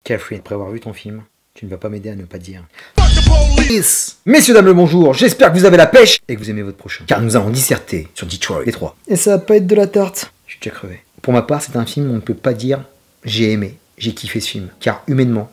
Carefree, après avoir vu ton film, tu ne vas pas m'aider à ne pas dire. Messieurs, dames, le bonjour, j'espère que vous avez la pêche et que vous aimez votre prochain. Car nous allons disserter sur Detroit, Détroit. Et ça va pas être de la tarte. Je suis déjà crevé. Pour ma part, c'est un film où on ne peut pas dire j'ai aimé, j'ai kiffé ce film. Car humainement,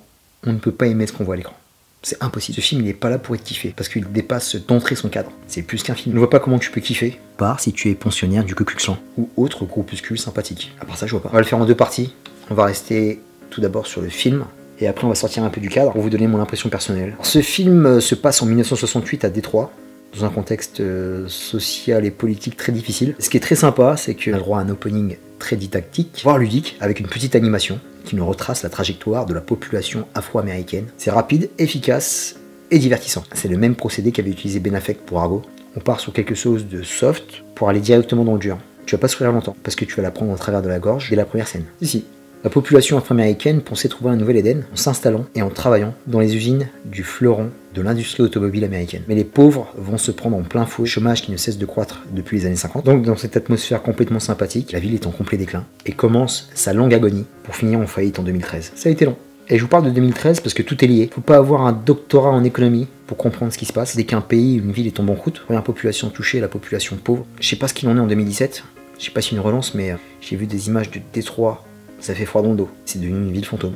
on ne peut pas aimer ce qu'on voit à l'écran. C'est impossible. Ce film, il n'est pas là pour être kiffé, parce qu'il dépasse d'entrer son cadre. C'est plus qu'un film. Je ne vois pas comment tu peux kiffer, à part si tu es pensionnaire du Ku Klux Klan, ou autre groupuscule sympathique. À part ça, je vois pas. On va le faire en deux parties. On va rester tout d'abord sur le film, et après on va sortir un peu du cadre pour vous donner mon impression personnelle. Ce film se passe en 1968 à Détroit, dans un contexte social et politique très difficile. Ce qui est très sympa, c'est qu'on a le droit à un opening très didactique, voire ludique, avec une petite animation qui nous retrace la trajectoire de la population afro-américaine. C'est rapide, efficace et divertissant. C'est le même procédé qu'avait utilisé Ben Affleck pour Argo. On part sur quelque chose de soft pour aller directement dans le dur. Tu vas pas sourire longtemps, parce que tu vas la prendre au travers de la gorge dès la première scène. Ici. La population afro-américaine pensait trouver un nouvel Éden en s'installant et en travaillant dans les usines du fleuron de l'industrie automobile américaine. Mais les pauvres vont se prendre en plein fouet, chômage qui ne cesse de croître depuis les années 50. Donc dans cette atmosphère complètement sympathique, la ville est en complet déclin et commence sa longue agonie pour finir en faillite en 2013. Ça a été long. Et je vous parle de 2013 parce que tout est lié. Faut pas avoir un doctorat en économie pour comprendre ce qui se passe. Dès qu'un pays, une ville est en banqueroute, première population touchée, la population pauvre. Je sais pas ce qu'il en est en 2017. Je sais pas si une relance, mais j'ai vu des images de Détroit. Ça fait froid dans le dos. C'est devenu une ville fantôme.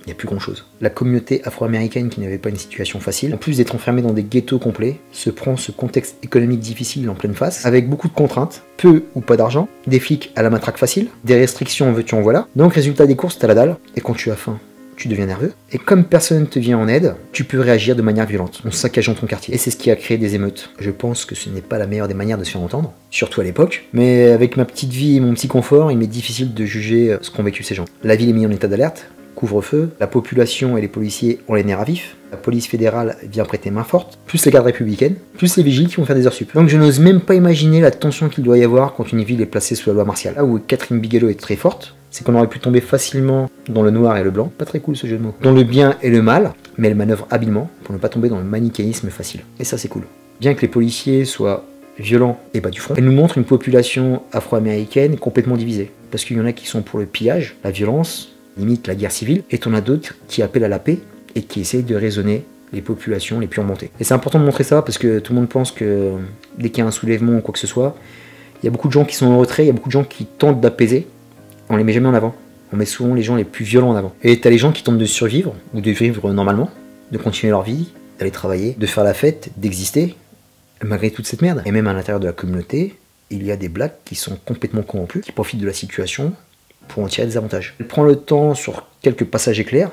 Il n'y a plus grand chose. La communauté afro-américaine qui n'avait pas une situation facile, en plus d'être enfermée dans des ghettos complets, se prend ce contexte économique difficile en pleine face, avec beaucoup de contraintes, peu ou pas d'argent, des flics à la matraque facile, des restrictions en veux-tu en voilà. Donc résultat des courses, t'as la dalle, et quand tu as faim, tu deviens nerveux, et comme personne ne te vient en aide, tu peux réagir de manière violente, en saccageant ton quartier. Et c'est ce qui a créé des émeutes. Je pense que ce n'est pas la meilleure des manières de se faire entendre, surtout à l'époque, mais avec ma petite vie et mon petit confort, il m'est difficile de juger ce qu'ont vécu ces gens. La ville est mise en état d'alerte, couvre-feu, la population et les policiers ont les nerfs à vif, la police fédérale vient prêter main forte, plus les gardes républicaines, plus les vigiles qui vont faire des heures sup. Donc je n'ose même pas imaginer la tension qu'il doit y avoir quand une ville est placée sous la loi martiale. Là où Catherine Bigelow est très forte, c'est qu'on aurait pu tomber facilement dans le noir et le blanc, pas très cool ce jeu de mots, dans le bien et le mal, mais elle manœuvre habilement pour ne pas tomber dans le manichéisme facile. Et ça c'est cool. Bien que les policiers soient violents et bas du front, elle nous montre une population afro-américaine complètement divisée. Parce qu'il y en a qui sont pour le pillage, la violence, limite la guerre civile, et t'en as d'autres qui appellent à la paix et qui essayent de raisonner les populations les plus remontées. Et c'est important de montrer ça parce que tout le monde pense que dès qu'il y a un soulèvement ou quoi que ce soit, il y a beaucoup de gens qui sont en retrait, il y a beaucoup de gens qui tentent d'apaiser. On les met jamais en avant. On met souvent les gens les plus violents en avant. Et t'as les gens qui tentent de survivre, ou de vivre normalement, de continuer leur vie, d'aller travailler, de faire la fête, d'exister, malgré toute cette merde. Et même à l'intérieur de la communauté, il y a des blacks qui sont complètement corrompus, qui profitent de la situation pour en tirer des avantages. Elle prend le temps, sur quelques passages éclairs,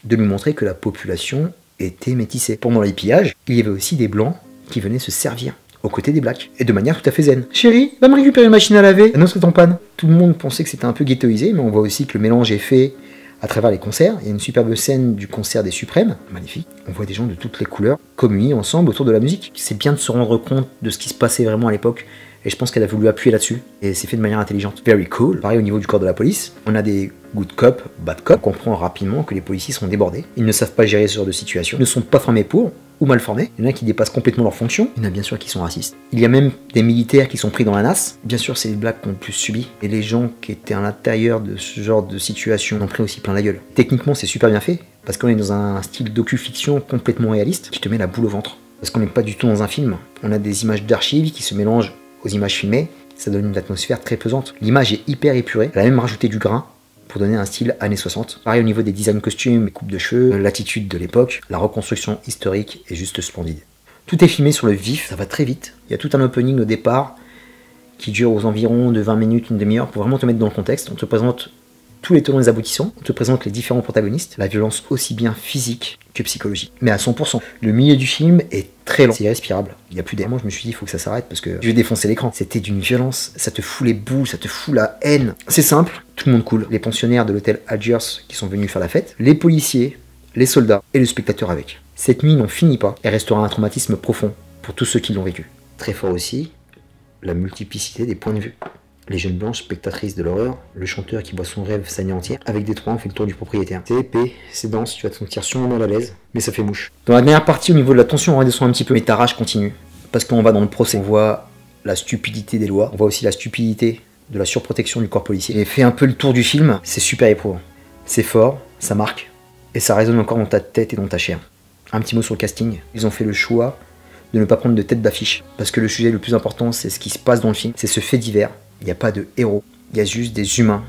de nous montrer que la population était métissée. Pendant les pillages, il y avait aussi des blancs qui venaient se servir aux côtés des blacks, et de manière tout à fait zen. Chérie, va me récupérer une machine à laver, la nôtre est en panne. Tout le monde pensait que c'était un peu ghettoisé, mais on voit aussi que le mélange est fait à travers les concerts. Il y a une superbe scène du concert des Suprêmes, magnifique. On voit des gens de toutes les couleurs communier ensemble autour de la musique. C'est bien de se rendre compte de ce qui se passait vraiment à l'époque, et je pense qu'elle a voulu appuyer là-dessus, et c'est fait de manière intelligente. Very cool. Pareil au niveau du corps de la police, on a des good cops, bad cops. On comprend rapidement que les policiers sont débordés, ils ne savent pas gérer ce genre de situation, ils ne sont pas formés pour, ou mal formés. Il y en a qui dépassent complètement leurs fonctions, il y en a bien sûr qui sont racistes. Il y a même des militaires qui sont pris dans la nasse. Bien sûr, c'est les blacks qui ont le plus subi, et les gens qui étaient à l'intérieur de ce genre de situation en ont pris aussi plein la gueule. Techniquement, c'est super bien fait, parce qu'on est dans un style docu-fiction complètement réaliste, qui te met la boule au ventre. Parce qu'on n'est pas du tout dans un film, on a des images d'archives qui se mélangent aux images filmées, ça donne une atmosphère très pesante. L'image est hyper épurée, elle a même rajouté du grain pour donner un style années 60. Pareil au niveau des designs costumes, les coupes de cheveux, l'attitude de l'époque, la reconstruction historique est juste splendide. Tout est filmé sur le vif, ça va très vite. Il y a tout un opening au départ qui dure aux environs de 20 minutes, une demi-heure pour vraiment te mettre dans le contexte. On te présente tous les tenants et les aboutissants, on te présente les différents protagonistes, la violence aussi bien physique que psychologique, mais à 100%. Le milieu du film est très lent, c'est irrespirable, il n'y a plus d'air. Moi je me suis dit il faut que ça s'arrête parce que je vais défoncer l'écran. C'était d'une violence, ça te fout les boules, ça te fout la haine. C'est simple, tout le monde coule. Les pensionnaires de l'hôtel Algiers qui sont venus faire la fête, les policiers, les soldats et le spectateur avec. Cette nuit n'en finit pas et restera un traumatisme profond pour tous ceux qui l'ont vécu. Très fort aussi, la multiplicité des points de vue. Les jeunes blanches spectatrices de l'horreur, le chanteur qui boit son rêve s'anéantir, avec des trois on fait le tour du propriétaire. C'est épais, c'est dense, tu vas te sentir sûrement mal à l'aise, mais ça fait mouche. Dans la dernière partie, au niveau de la tension, on redescend un petit peu, mais ta rage continue. Parce qu'on va dans le procès, on voit la stupidité des lois, on voit aussi la stupidité de la surprotection du corps policier. Et fait un peu le tour du film, c'est super éprouvant. C'est fort, ça marque, Et ça résonne encore dans ta tête et dans ta chair. Un petit mot sur le casting. Ils ont fait le choix de ne pas prendre de tête d'affiche. Parce que le sujet le plus important, c'est ce qui se passe dans le film. C'est ce fait divers. Il n'y a pas de héros. Il y a juste des humains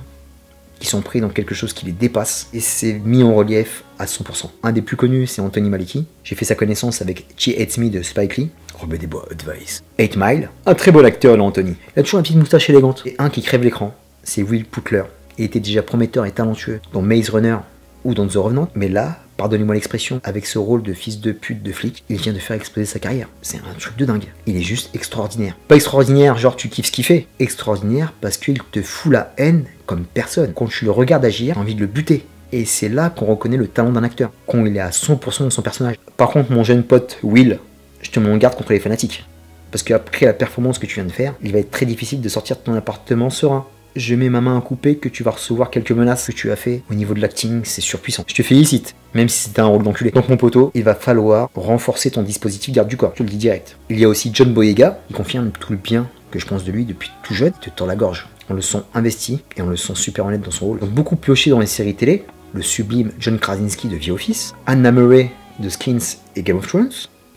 qui sont pris dans quelque chose qui les dépasse. Et c'est mis en relief à 100%. Un des plus connus, c'est Anthony Mackie. J'ai fait sa connaissance avec She Hates Me de Spike Lee. Robert des Bois Advice. 8 Mile. Un très bon acteur, là, Anthony. Il a toujours une petite moustache élégante. Et un qui crève l'écran, c'est Will Putler. Il était déjà prometteur et talentueux dans Maze Runner ou dans The Revenant. Mais là, pardonnez-moi l'expression, avec ce rôle de fils de pute de flic, il vient de faire exploser sa carrière. C'est un truc de dingue. Il est juste extraordinaire. Pas extraordinaire, genre tu kiffes ce qu'il fait. Extraordinaire parce qu'il te fout la haine comme personne. Quand tu le regardes agir, t'as envie de le buter. Et c'est là qu'on reconnaît le talent d'un acteur. Quand il est à 100% dans son personnage. Par contre, mon jeune pote Will, je te mets en garde contre les fanatiques. Parce qu'après la performance que tu viens de faire, il va être très difficile de sortir de ton appartement serein. Je mets ma main à couper que tu vas recevoir quelques menaces que tu as fait. Au niveau de l'acting, c'est surpuissant. Je te félicite, même si c'était un rôle d'enculé. Donc mon poteau, il va falloir renforcer ton dispositif garde du corps, je te le dis direct. Il y a aussi John Boyega, il confirme tout le bien que je pense de lui depuis tout jeune. Il te tord la gorge. On le sent investi et on le sent super honnête dans son rôle. Donc beaucoup pioché dans les séries télé, le sublime John Krasinski de The Office, Anna Murray de Skins et Game of Thrones,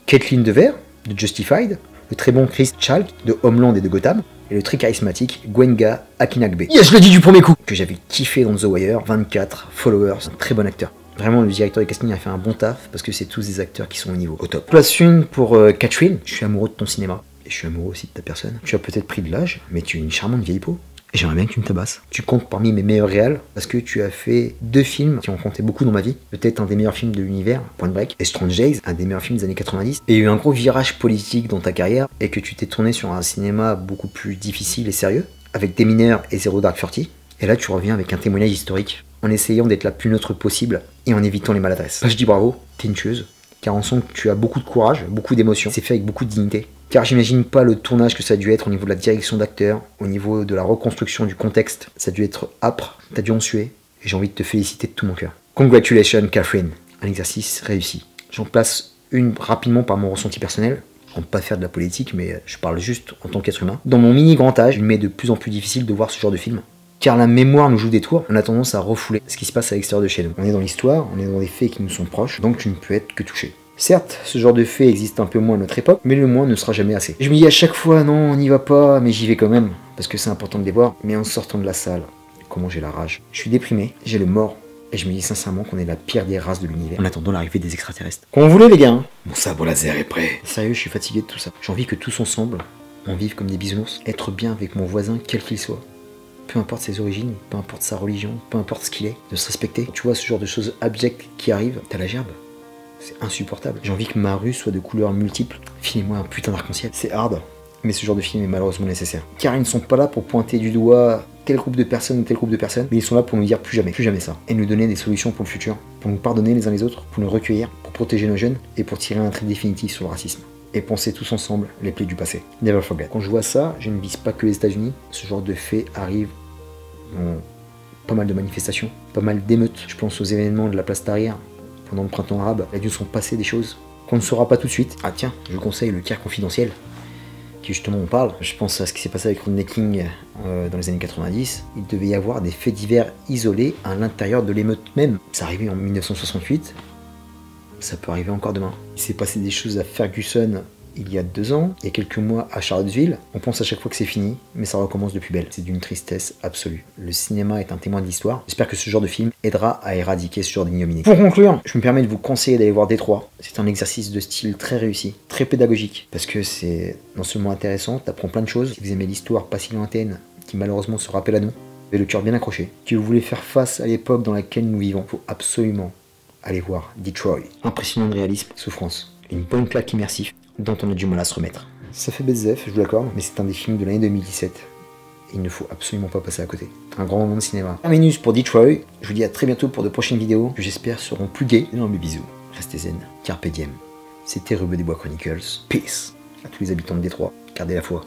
Caitlin Dever de Justified, le très bon Chris Chalk de Homeland et de Gotham, et le très charismatique Gwenga Akinagbe. Yes, je l'ai dit du premier coup. Que j'avais kiffé dans The Wire, 24 followers, un très bon acteur. Vraiment, le directeur de casting a fait un bon taf parce que c'est tous des acteurs qui sont au niveau, au top. Place une pour Catherine. Je suis amoureux de ton cinéma et je suis amoureux aussi de ta personne. Tu as peut-être pris de l'âge, mais tu es une charmante vieille peau. Et j'aimerais bien que tu me tabasses. Tu comptes parmi mes meilleurs réals parce que tu as fait 2 films qui ont compté beaucoup dans ma vie. Peut-être un des meilleurs films de l'univers, Point Break, et Strange Days, un des meilleurs films des années 90. Et il y a eu un gros virage politique dans ta carrière et que tu t'es tourné sur un cinéma beaucoup plus difficile et sérieux, avec Des Mineurs et Zero Dark Thirty. Et là, tu reviens avec un témoignage historique, en essayant d'être la plus neutre possible et en évitant les maladresses. Là, je dis bravo, t'es une tueuse, car on sent que tu as beaucoup de courage, beaucoup d'émotion. C'est fait avec beaucoup de dignité. Car j'imagine pas le tournage que ça a dû être au niveau de la direction d'acteur, au niveau de la reconstruction du contexte. Ça a dû être âpre, t'as dû en suer, et j'ai envie de te féliciter de tout mon cœur. Congratulations, Catherine. Un exercice réussi. J'en place une rapidement par mon ressenti personnel. Je compte pas faire de la politique, mais je parle juste en tant qu'être humain. Dans mon mini grand âge, il m'est de plus en plus difficile de voir ce genre de film. Car la mémoire nous joue des tours, on a tendance à refouler ce qui se passe à l'extérieur de chez nous. On est dans l'histoire, on est dans des faits qui nous sont proches, donc tu ne peux être que touché. Certes, ce genre de fait existe un peu moins à notre époque, mais le moins ne sera jamais assez. Je me dis à chaque fois, non, on n'y va pas, mais j'y vais quand même, parce que c'est important de les voir. Mais en sortant de la salle, comment j'ai la rage. Je suis déprimé, j'ai le mort, et je me dis sincèrement qu'on est la pire des races de l'univers, en attendant l'arrivée des extraterrestres. Quand vous voulez les gars, hein. Mon sabre laser est prêt. Sérieux, je suis fatigué de tout ça. J'ai envie que tous ensemble, on vive comme des bisounours, être bien avec mon voisin, quel qu'il soit. Peu importe ses origines, peu importe sa religion, peu importe ce qu'il est, de se respecter. Tu vois ce genre de choses abjectes qui arrivent, t'as la gerbe. C'est insupportable. J'ai envie que ma rue soit de couleurs multiples. Filez-moi un putain d'arc-en-ciel. C'est hard, mais ce genre de film est malheureusement nécessaire. Car ils ne sont pas là pour pointer du doigt tel groupe de personnes ou tel groupe de personnes, mais ils sont là pour nous dire plus jamais ça. Et nous donner des solutions pour le futur, pour nous pardonner les uns les autres, pour nous recueillir, pour protéger nos jeunes et pour tirer un trait définitif sur le racisme. Et penser tous ensemble les plaies du passé. Never forget. Quand je vois ça, je ne vise pas que les États-Unis. Ce genre de fait arrive dans pas mal de manifestations, pas mal d'émeutes. Je pense aux événements de la place Tahrir. Pendant le printemps arabe, il a dû s'en passer des choses qu'on ne saura pas tout de suite. Ah tiens, je vous conseille le Caire confidentiel, qui justement on parle. Je pense à ce qui s'est passé avec Rodney King dans les années 90. Il devait y avoir des faits divers isolés à l'intérieur de l'émeute même. Ça arrivait en 1968, ça peut arriver encore demain. Il s'est passé des choses à Ferguson il y a 2 ans, il y a quelques mois à Charlottesville. On pense à chaque fois que c'est fini, mais ça recommence de plus belle. C'est d'une tristesse absolue. Le cinéma est un témoin de l'histoire. J'espère que ce genre de film aidera à éradiquer ce genre d'ignominie. Pour conclure, je me permets de vous conseiller d'aller voir Détroit. C'est un exercice de style très réussi, très pédagogique, parce que c'est non seulement intéressant, t'apprends plein de choses. Si vous aimez l'histoire pas si lointaine, qui malheureusement se rappelle à nous, vous avez le cœur bien accroché. Si vous voulez faire face à l'époque dans laquelle nous vivons, faut absolument aller voir Detroit. Impressionnant de réalisme, souffrance. Une bonne claque immersive dont on a du mal à se remettre. Ça fait BZF, je vous l'accorde, mais c'est un des films de l'année 2017. Et il ne faut absolument pas passer à côté. Un grand moment de cinéma. Terminus pour Detroit. Je vous dis à très bientôt pour de prochaines vidéos que j'espère seront plus gaies. Énorme bisous. Restez zen. Carpe diem. C'était Robert des Bois Chronicles. Peace. À tous les habitants de Détroit. Gardez la foi.